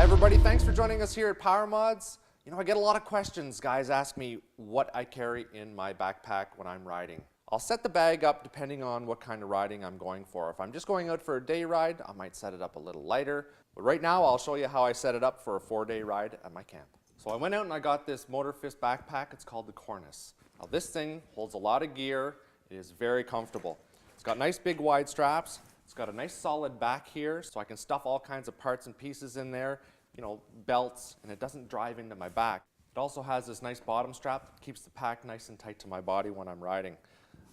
everybody, thanks for joining us here at PowerModz. You know, I get a lot of questions. Guys ask me what I carry in my backpack when I'm riding. I'll set the bag up depending on what kind of riding I'm going for. If I'm just going out for a day ride, I might set it up a little lighter. But right now, I'll show you how I set it up for a 4-day ride at my camp. So I went out and I got this motorfist backpack. It's called the Cornice. Now this thing holds a lot of gear. It is very comfortable. It's got nice big wide straps. It's got a nice solid back here, so I can stuff all kinds of parts and pieces in there, you know, belts, and it doesn't drive into my back. It also has this nice bottom strap that keeps the pack nice and tight to my body when I'm riding.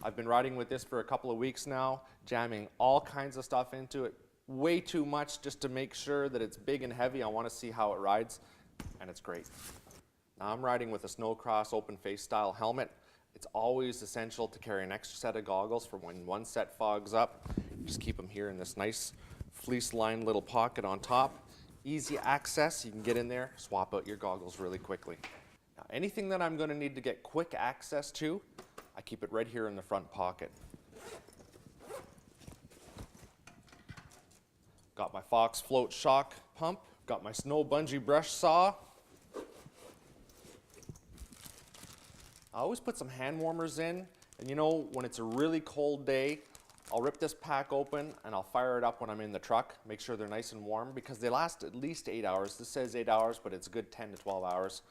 I've been riding with this for a couple of weeks now, jamming all kinds of stuff into it, way too much just to make sure that it's big and heavy. I want to see how it rides, and it's great. Now I'm riding with a snowcross open face style helmet. It's always essential to carry an extra set of goggles for when one set fogs up. Just keep them here in this nice fleece-lined little pocket on top. Easy access, you can get in there, swap out your goggles really quickly. Now anything that I'm going to need to get quick access to, I keep it right here in the front pocket. Got my Fox float shock pump, got my snow bungee brush saw. I always put some hand warmers in, and you know, when it's a really cold day, I'll rip this pack open and I'll fire it up when I'm in the truck, make sure they're nice and warm because they last at least 8 hours. This says 8 hours, but it's a good 10 to 12 hours.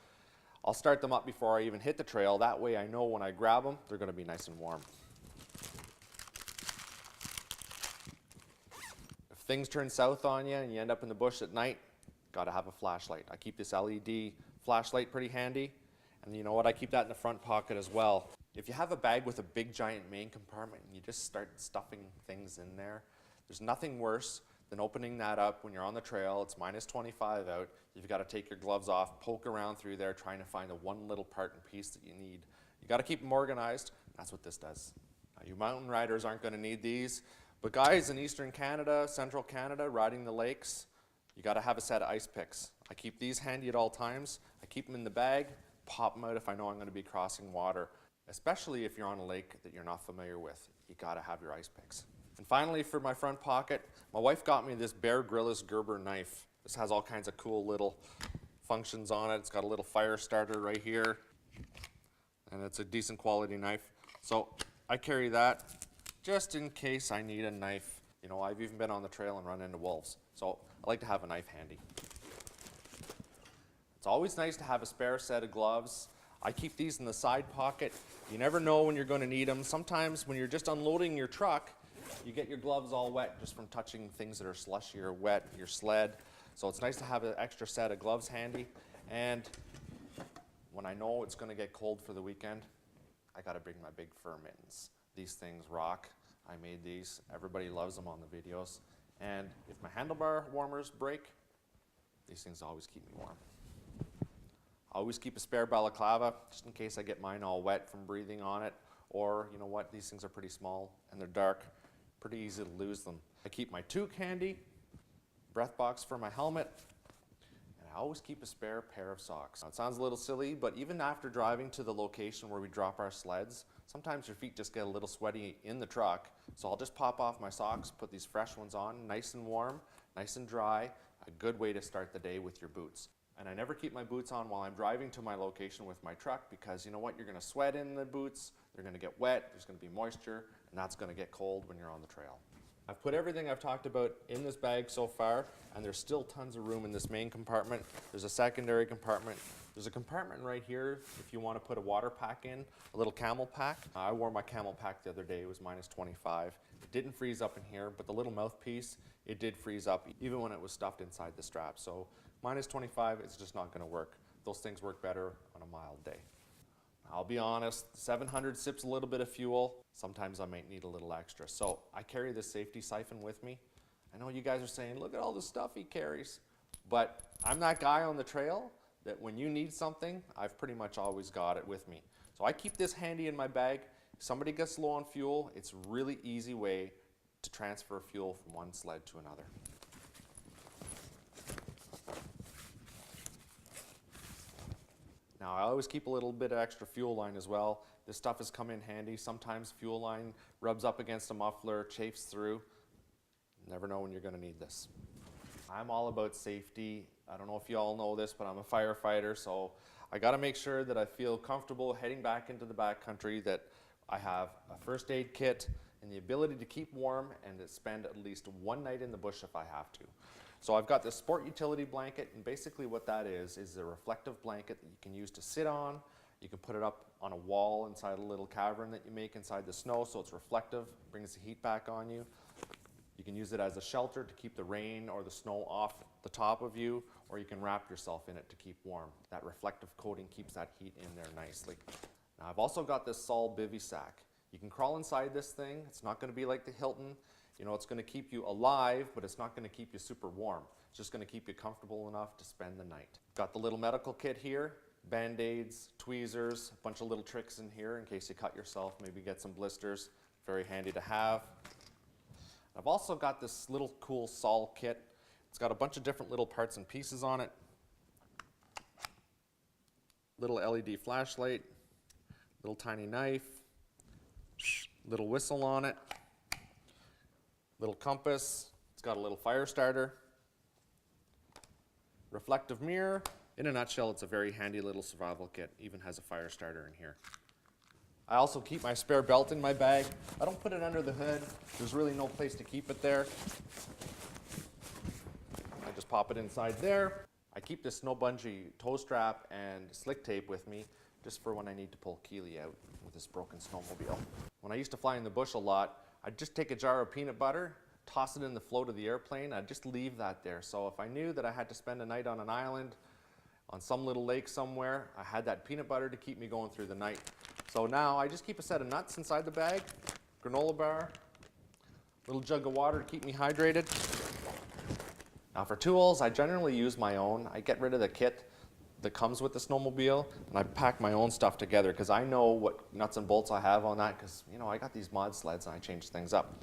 I'll start them up before I even hit the trail. That way I know when I grab them, they're going to be nice and warm. If things turn south on you and you end up in the bush at night, got to have a flashlight. I keep this LED flashlight pretty handy. And you know what, I keep that in the front pocket as well. If you have a bag with a big giant main compartment and you just start stuffing things in there, there's nothing worse than opening that up when you're on the trail. It's minus 25 out. You've got to take your gloves off, poke around through there, trying to find the one little part and piece that you need. You got to keep them organized. That's what this does. Now, you mountain riders aren't going to need these, but guys in Eastern Canada, Central Canada, riding the lakes, you got to have a set of ice picks. I keep these handy at all times. I keep them in the bag, pop them out if I know I'm going to be crossing water. Especially if you're on a lake that you're not familiar with, you gotta have your ice picks. And finally, for my front pocket, my wife got me this Bear Grylls Gerber knife. This has all kinds of cool little functions on it. It's got a little fire starter right here, and it's a decent quality knife. So I carry that just in case I need a knife. You know, I've even been on the trail and run into wolves, so I like to have a knife handy. It's always nice to have a spare set of gloves. I keep these in the side pocket. You never know when you're going to need them. Sometimes when you're just unloading your truck, you get your gloves all wet just from touching things that are slushy or wet, your sled. So it's nice to have an extra set of gloves handy. And when I know it's going to get cold for the weekend, I got to bring my big fur mittens. These things rock. I made these. Everybody loves them on the videos. And if my handlebar warmers break, these things always keep me warm. I always keep a spare balaclava just in case I get mine all wet from breathing on it. Or, you know what, these things are pretty small and they're dark, pretty easy to lose them. I keep my toque handy, breath box for my helmet, and I always keep a spare pair of socks. Now, it sounds a little silly, but even after driving to the location where we drop our sleds, sometimes your feet just get a little sweaty in the truck. So I'll just pop off my socks, put these fresh ones on, nice and warm, nice and dry. A good way to start the day with your boots. And I never keep my boots on while I'm driving to my location with my truck because you know what, you're going to sweat in the boots, they're going to get wet, there's going to be moisture, and that's going to get cold when you're on the trail. I've put everything I've talked about in this bag so far, and there's still tons of room in this main compartment. There's a secondary compartment. There's a compartment right here if you want to put a water pack in, a little camel pack. I wore my camel pack the other day, it was minus 25. It didn't freeze up in here, but the little mouthpiece, it did freeze up even when it was stuffed inside the strap. So minus 25, it's just not going to work. Those things work better on a mild day. I'll be honest, 700 sips a little bit of fuel. Sometimes I might need a little extra. So I carry this safety siphon with me. I know you guys are saying, look at all the stuff he carries. But I'm that guy on the trail that when you need something, I've pretty much always got it with me. So I keep this handy in my bag. If somebody gets low on fuel, it's a really easy way to transfer fuel from one sled to another. Now I always keep a little bit of extra fuel line as well. This stuff has come in handy. Sometimes fuel line rubs up against a muffler, chafes through. Never know when you're going to need this. I'm all about safety. I don't know if you all know this, but I'm a firefighter, so I gotta make sure that I feel comfortable heading back into the backcountry, that I have a first aid kit and the ability to keep warm and to spend at least one night in the bush if I have to. So I've got this sport utility blanket, and basically what that is a reflective blanket that you can use to sit on. You can put it up on a wall inside a little cavern that you make inside the snow, so it's reflective, brings the heat back on you. You can use it as a shelter to keep the rain or the snow off the top of you, or you can wrap yourself in it to keep warm. That reflective coating keeps that heat in there nicely. Now I've also got this Sol bivy sack. You can crawl inside this thing. It's not going to be like the Hilton. You know, it's going to keep you alive, but it's not going to keep you super warm. It's just going to keep you comfortable enough to spend the night. Got the little medical kit here, Band-Aids, tweezers, a bunch of little tricks in here in case you cut yourself, maybe get some blisters. Very handy to have. I've also got this little cool Sol kit. It's got a bunch of different little parts and pieces on it. Little LED flashlight, little tiny knife, little whistle on it, little compass. It's got a little fire starter, reflective mirror. In a nutshell, it's a very handy little survival kit. Even has a fire starter in here. I also keep my spare belt in my bag. I don't put it under the hood. There's really no place to keep it there. I just pop it inside there. I keep this snow bungee toe strap and slick tape with me just for when I need to pull Keely out with this broken snowmobile. When I used to fly in the bush a lot, I'd just take a jar of peanut butter, toss it in the float of the airplane, I'd just leave that there. So if I knew that I had to spend a night on an island, on some little lake somewhere, I had that peanut butter to keep me going through the night. So now I just keep a set of nuts inside the bag, granola bar, little jug of water to keep me hydrated. Now for tools, I generally use my own. I get rid of the kit that comes with the snowmobile, and I pack my own stuff together because I know what nuts and bolts I have on that, because you know I got these mod sleds and I change things up.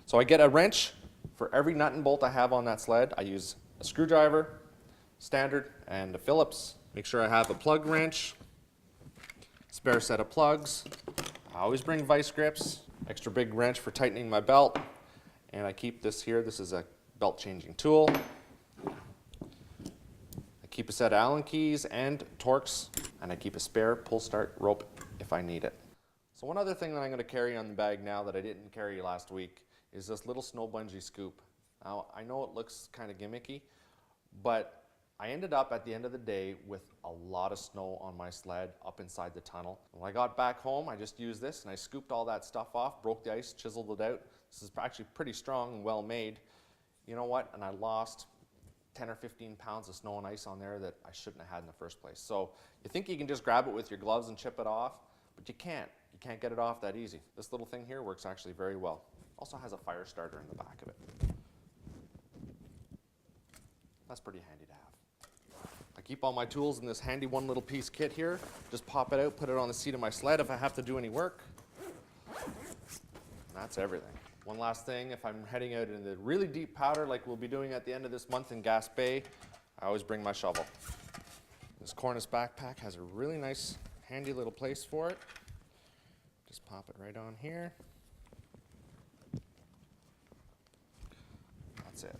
So I get a wrench for every nut and bolt I have on that sled. I use a screwdriver, standard, and a Phillips. Make sure I have a plug wrench, spare set of plugs. I always bring vice grips, extra big wrench for tightening my belt, and I keep this here. This is a belt changing tool. I keep a set of Allen keys and Torx, and I keep a spare pull start rope if I need it. So one other thing that I'm going to carry on the bag now that I didn't carry last week is this little snow bungee scoop. Now I know it looks kind of gimmicky, but I ended up at the end of the day with a lot of snow on my sled up inside the tunnel. When I got back home, I just used this and I scooped all that stuff off, broke the ice, chiseled it out. This is actually pretty strong and well made. You know what? And I lost 10 or 15 pounds of snow and ice on there that I shouldn't have had in the first place. So you think you can just grab it with your gloves and chip it off, but you can't. You can't get it off that easy. This little thing here works actually very well. Also has a fire starter in the back of it. That's pretty handy to have. I keep all my tools in this handy one little piece kit here. Just pop it out, put it on the seat of my sled if I have to do any work. And that's everything. One last thing, if I'm heading out into really deep powder like we'll be doing at the end of this month in Gas Bay, I always bring my shovel. This Cornice backpack has a really nice, handy little place for it. Just pop it right on here. That's it.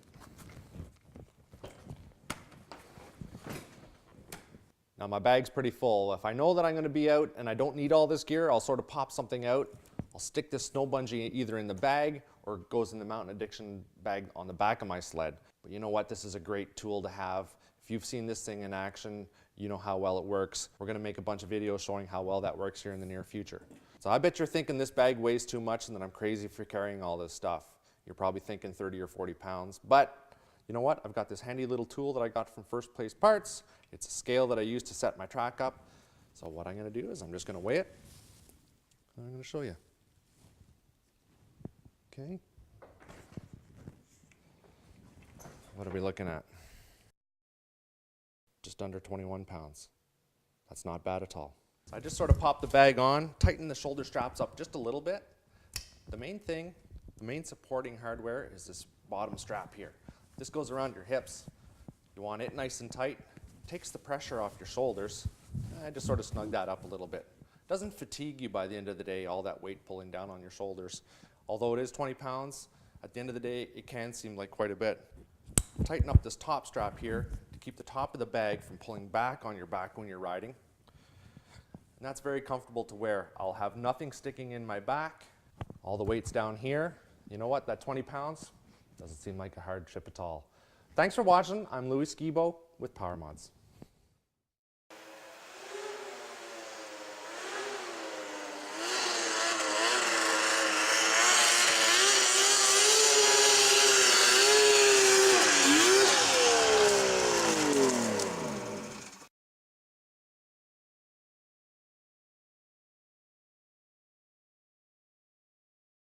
Now my bag's pretty full. If I know that I'm going to be out and I don't need all this gear, I'll sort of pop something out. I'll stick this snow bungee either in the bag or it goes in the mountain addiction bag on the back of my sled. But you know what? This is a great tool to have. If you've seen this thing in action, you know how well it works. We're going to make a bunch of videos showing how well that works here in the near future. So I bet you're thinking this bag weighs too much and that I'm crazy for carrying all this stuff. You're probably thinking 30 or 40 pounds. But you know what? I've got this handy little tool that I got from First Place Parts. It's a scale that I use to set my track up. So what I'm going to do is I'm just going to weigh it and I'm going to show you. Okay. What are we looking at? Just under 21 pounds. That's not bad at all. So I just sort of pop the bag on, tighten the shoulder straps up just a little bit. The main thing, the main supporting hardware is this bottom strap here. This goes around your hips. You want it nice and tight. Takes the pressure off your shoulders. I just sort of snug that up a little bit. Doesn't fatigue you by the end of the day, all that weight pulling down on your shoulders. Although it is 20 pounds, at the end of the day, it can seem like quite a bit. tighten up this top strap here to keep the top of the bag from pulling back on your back when you're riding. And that's very comfortable to wear. I'll have nothing sticking in my back. All the weight's down here. You know what, that 20 pounds doesn't seem like a hardship at all. Thanks for watching. I'm Louis Skibo with PowerModz.